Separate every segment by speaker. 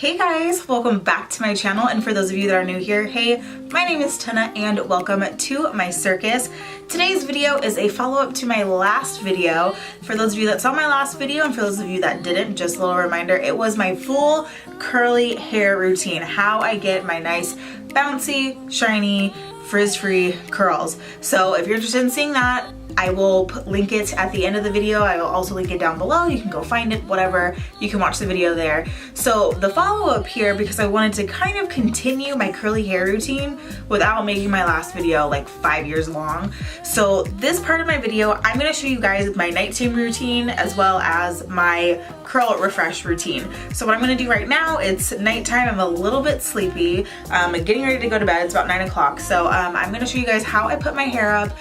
Speaker 1: Hey guys, welcome back to my channel, and for those of you that are new here, hey, my name is Tana and welcome to my circus. Today's video is a follow-up to my last video. For those of you that saw my last video and for those of you that didn't, just a little reminder, it was my full curly hair routine, how I get my nice bouncy, shiny, frizz-free curls. So if you're interested in seeing that, I will link it at the end of the video. I will also link it down below. You can go find it, whatever. You can watch the video there. So the follow-up here, because I wanted to kind of continue my curly hair routine without making my last video like 5 years long. So this part of my video, I'm gonna show you guys my nighttime routine as well as my curl refresh routine. So what I'm gonna do right now, it's nighttime. I'm a little bit sleepy. I'm getting ready to go to bed. It's about 9 o'clock. So I'm gonna show you guys how I put my hair up,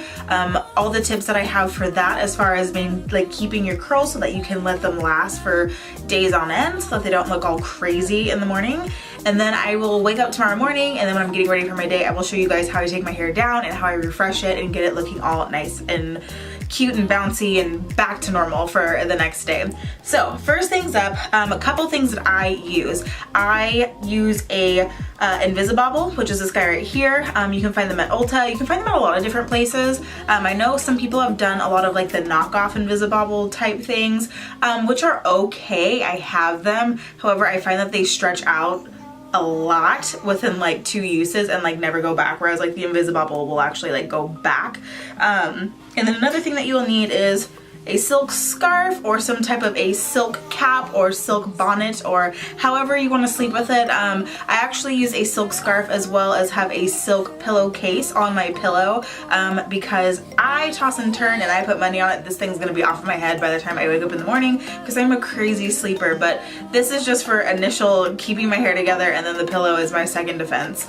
Speaker 1: all the tips that I have for that as far as being like keeping your curls so that you can let them last for days on end so that they don't look all crazy in the morning. And then I will wake up tomorrow morning, and then when I'm getting ready for my day, I will show you guys how I take my hair down and how I refresh it and get it looking all nice and cute and bouncy and back to normal for the next day. So first things up, a couple things that I use. I use a Invisibobble, which is this guy right here. You can find them at Ulta. You can find them at a lot of different places. I know some people have done a lot of like the knockoff Invisibobble type things, which are okay. I have them. However, I find that they stretch out a lot within like 2 uses and like never go back, whereas like the Invisibobble will actually like go back. And then another thing that you will need is a silk scarf or some type of a silk cap or silk bonnet, or however you want to sleep with it. I actually use a silk scarf as well as have a silk pillowcase on my pillow, because I toss and turn and I put money on it. This thing's gonna be off of my head by the time I wake up in the morning because I'm a crazy sleeper, but this is just for initial keeping my hair together, and then the pillow is my second defense.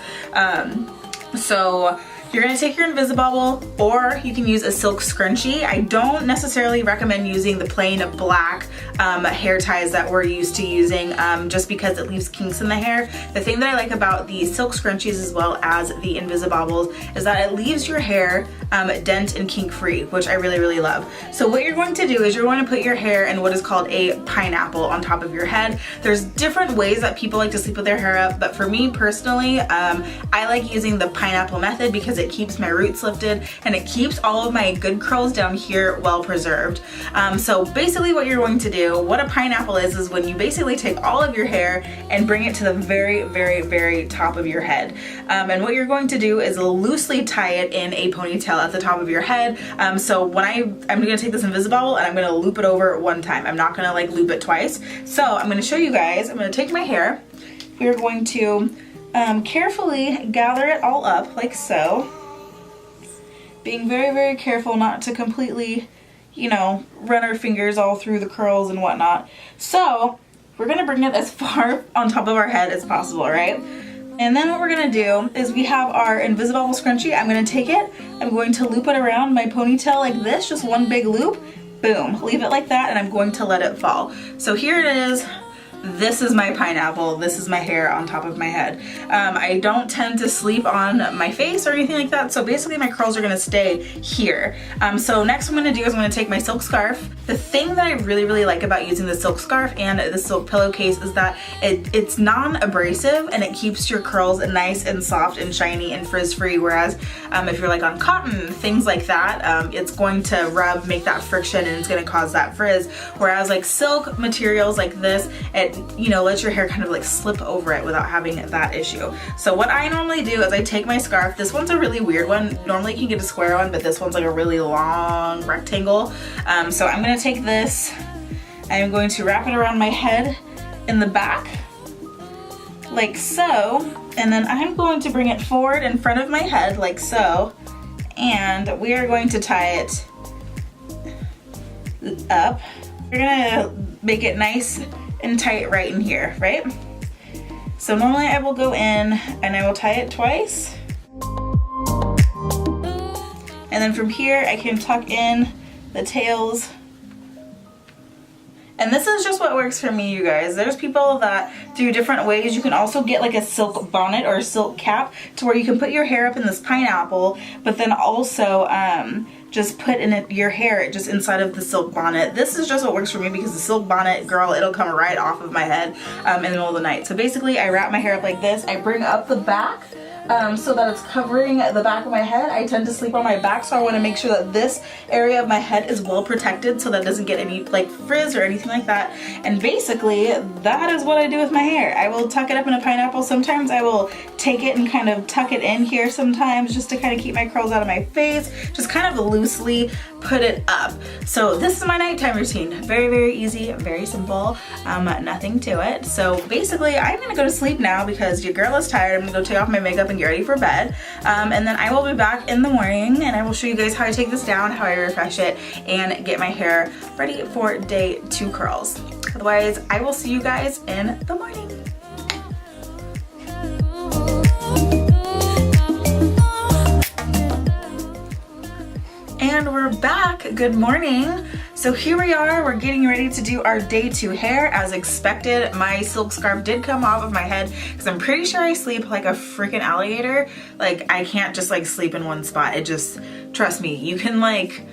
Speaker 1: So you're gonna take your Invisibobble, or you can use a silk scrunchie. I don't necessarily recommend using the plain black hair ties that we're used to using, just because it leaves kinks in the hair. The thing that I like about the silk scrunchies as well as the Invisibobbles is that it leaves your hair dent and kink free, which I really, really love. So what you're going to do is you're going to put your hair in what is called a pineapple on top of your head. There's different ways that people like to sleep with their hair up, but for me personally, I like using the pineapple method because it keeps my roots lifted and it keeps all of my good curls down here well preserved. So basically what you're going to do, what a pineapple is when you basically take all of your hair and bring it to the very, very, very top of your head. And what you're going to do is loosely tie it in a ponytail at the top of your head. So when I'm gonna take this Invisibobble and I'm gonna loop it over one time. I'm not gonna like loop it twice. So I'm gonna show you guys. I'm gonna take my hair. We're going to carefully gather it all up like so, being very, very careful not to completely, you know, run our fingers all through the curls and whatnot. So we're gonna bring it as far on top of our head as possible, right? And then what we're gonna do is we have our Invisibobble scrunchie. I'm gonna take it, I'm going to loop it around my ponytail like this, just one big loop, boom, leave it like that, and I'm going to let it fall. So here it is. This is my pineapple. This is my hair on top of my head. I don't tend to sleep on my face or anything like that, so basically my curls are gonna stay here. So next what I'm gonna do is I'm gonna take my silk scarf. The thing that I really, really like about using the silk scarf and the silk pillowcase is that it's non-abrasive and it keeps your curls nice and soft and shiny and frizz-free, whereas if you're like on cotton, things like that, it's going to rub, make that friction, and it's gonna cause that frizz. Whereas like silk materials like this, it, you know, lets your hair kind of like slip over it without having that issue. So what I normally do is I take my scarf. This one's a really weird one. Normally you can get a square one, but this one's like a really long rectangle. So I'm gonna take this, I'm going to wrap it around my head in the back like so, and then I'm going to bring it forward in front of my head like so, and we are going to tie it up. We're gonna make it nice and tight right in here, right? So normally I will go in and I will tie it twice. And then from here I can tuck in the tails. And this is just what works for me, you guys. There's people that do different ways. You can also get like a silk bonnet or a silk cap to where you can put your hair up in this pineapple, but then also just put in your hair just inside of the silk bonnet. This is just what works for me because the silk bonnet, girl, it'll come right off of my head in the middle of the night. So basically I wrap my hair up like this. I bring up the back so that it's covering the back of my head. I tend to sleep on my back, so I want to make sure that this area of my head is well protected so that it doesn't get any like frizz or anything like that. And basically that is what I do with my hair. I will tuck it up in a pineapple. Sometimes I will take it and kind of tuck it in here sometimes just to kind of keep my curls out of my face, just kind of loosely put it up. So this is my nighttime routine. Very, very easy, very simple, nothing to it. So basically I'm gonna go to sleep now because your girl is tired. I'm gonna go take off my makeup and get ready for bed. And then I will be back in the morning and I will show you guys how I take this down, how I refresh it, and get my hair ready for day 2 curls. Otherwise, I will see you guys in the morning. And we're back. Good morning. So here we are, we're getting ready to do our day 2 hair. As expected, my silk scarf did come off of my head because I'm pretty sure I sleep like a freaking alligator. Like I can't just like sleep in one spot. It just, trust me, you can like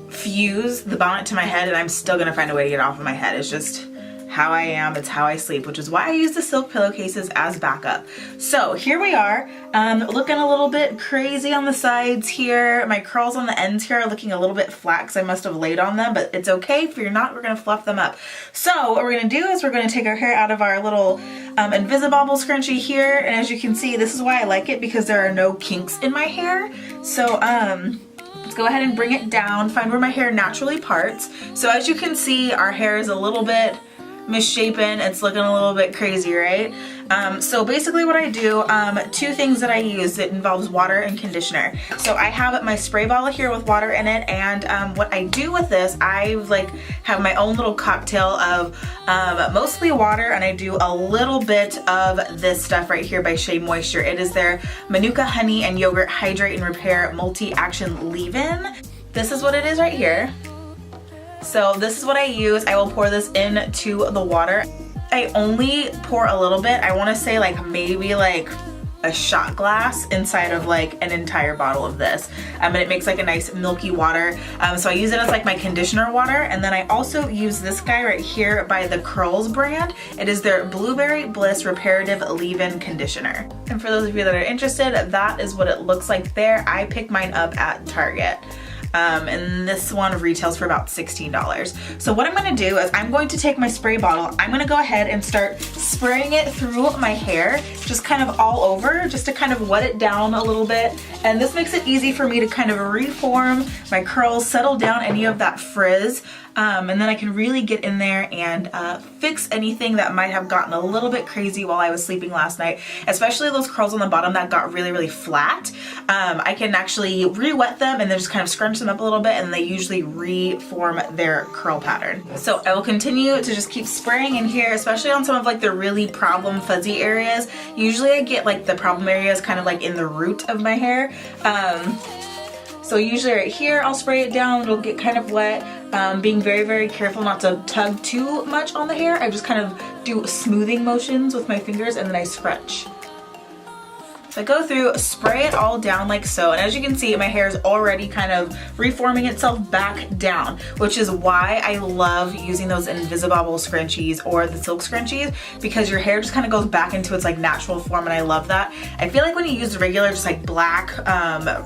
Speaker 1: fuse the bonnet to my head and I'm still gonna find a way to get off of my head. It's just how I am, it's how I sleep, which is why I use the silk pillowcases as backup. So here we are, looking a little bit crazy on the sides here. My curls on the ends here are looking a little bit flat because I must have laid on them, but it's okay. If you're not, we're gonna fluff them up. So what we're gonna do is we're gonna take our hair out of our little Invisibobble scrunchie here, and as you can see, this is why I like it because there are no kinks in my hair. So let's go ahead and bring it down, find where my hair naturally parts. So as you can see, our hair is a little bit misshapen. It's looking a little bit crazy, right? So basically what I do, 2 things that I use, it involves water and conditioner. So I have my spray bottle here with water in it, and what I do with this, I like have my own little cocktail of mostly water, and I do a little bit of this stuff right here by Shea Moisture. It is their Manuka Honey and Yogurt Hydrate and Repair Multi-Action Leave-In. This is what it is right here. So this is what I use. I will pour this into the water. I only pour a little bit. I want to say like maybe like a shot glass inside of like an entire bottle of this. And it makes like a nice milky water. So I use it as like my conditioner water. And then I also use this guy right here by the Curls brand. It is their Blueberry Bliss Reparative Leave-In Conditioner. And for those of you that are interested, that is what it looks like there. I picked mine up at Target. And this one retails for about $16. So what I'm gonna do is I'm going to take my spray bottle, I'm gonna go ahead and start spraying it through my hair, just kind of all over, just to kind of wet it down a little bit. And this makes it easy for me to kind of reform my curls, settle down any of that frizz. And then I can really get in there and fix anything that might have gotten a little bit crazy while I was sleeping last night, especially those curls on the bottom that got really, really flat. I can actually re-wet them and then just kind of scrunch them up a little bit, and they usually reform their curl pattern. So I will continue to just keep spraying in here, especially on some of like the really problem fuzzy areas. Usually I get like the problem areas kind of like in the root of my hair. So usually right here, I'll spray it down, it'll get kind of wet. Being very, very careful not to tug too much on the hair. I just kind of do smoothing motions with my fingers and then I scrunch. So I go through, spray it all down like so, and as you can see, my hair is already kind of reforming itself back down, which is why I love using those Invisibobble scrunchies or the silk scrunchies, because your hair just kind of goes back into its like natural form, and I love that. I feel like when you use the regular, just like black,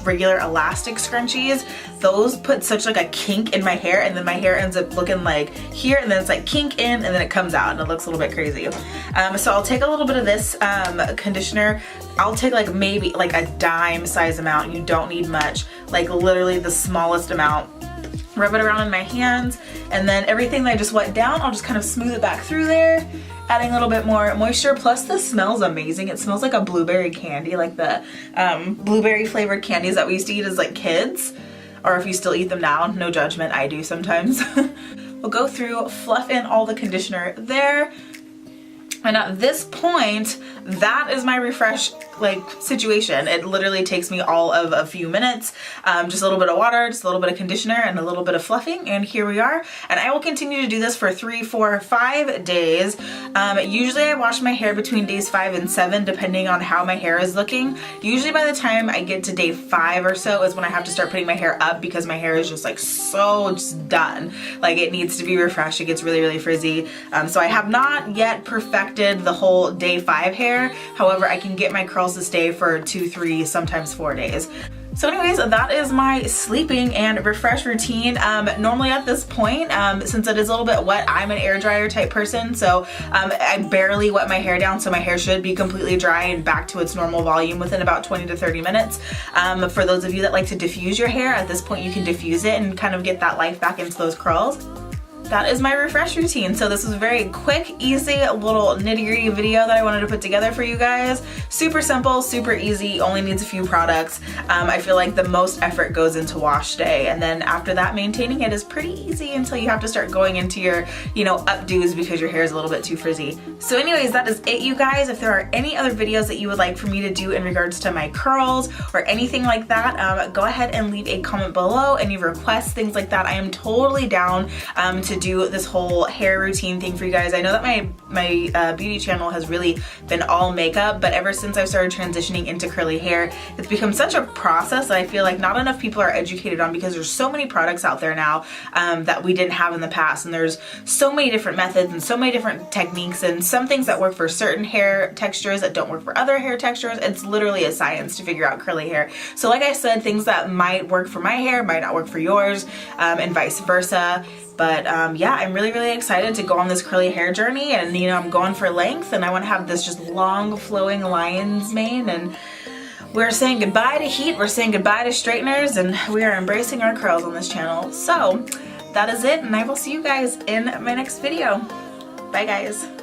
Speaker 1: regular elastic scrunchies, those put such like a kink in my hair, and then my hair ends up looking like here, and then it's like kink in, and then it comes out, and it looks a little bit crazy. So I'll take a little bit of this conditioner. I'll take like maybe like a dime size amount. You don't need much, like literally the smallest amount. Rub it around in my hands, and then everything that I just wet down, I'll just kind of smooth it back through there, adding a little bit more moisture. Plus this smells amazing. It smells like a blueberry candy, like the blueberry flavored candies that we used to eat as like kids, or if you still eat them now, no judgment, I do sometimes. We'll go through, fluff in all the conditioner there. And at this point, that is my refresh like situation. It literally takes me all of a few minutes, just a little bit of water, just a little bit of conditioner, and a little bit of fluffing, and here we are. And I will continue to do this for 3, 4, 5 days. Usually I wash my hair between days 5 and 7, depending on how my hair is looking. Usually by the time I get to day 5 or so is when I have to start putting my hair up, because my hair is just like so just done. Like it needs to be refreshed. It gets really, really frizzy. So I have not yet perfected the whole day 5 hair. However, I can get my curls to stay for 2, 3, sometimes 4 days. So anyways, that is my sleeping and refresh routine. Normally at this point, since it is a little bit wet, I'm an air dryer type person, so I barely wet my hair down, so my hair should be completely dry and back to its normal volume within about 20 to 30 minutes. For those of you that like to diffuse your hair, at this point you can diffuse it and kind of get that life back into those curls. That is my refresh routine. So this was a very quick, easy, little nitty-gritty video that I wanted to put together for you guys. Super simple, super easy, only needs a few products. I feel like the most effort goes into wash day, and then after that, maintaining it is pretty easy until you have to start going into your, updos because your hair is a little bit too frizzy. So anyways, that is it, you guys. If there are any other videos that you would like for me to do in regards to my curls or anything like that, go ahead and leave a comment below. Any requests, things like that, I am totally down to do this whole hair routine thing for you guys. I know that my beauty channel has really been all makeup, but ever since I've started transitioning into curly hair, it's become such a process that I feel like not enough people are educated on, because there's so many products out there now that we didn't have in the past, and there's so many different methods and so many different techniques, and some things that work for certain hair textures that don't work for other hair textures. It's literally a science to figure out curly hair. So like I said, things that might work for my hair might not work for yours, and vice versa. But yeah, I'm really, really excited to go on this curly hair journey, and I'm going for length, and I want to have this just long flowing lion's mane, and we're saying goodbye to heat, we're saying goodbye to straighteners, and we are embracing our curls on this channel. So that is it, and I will see you guys in my next video. Bye guys.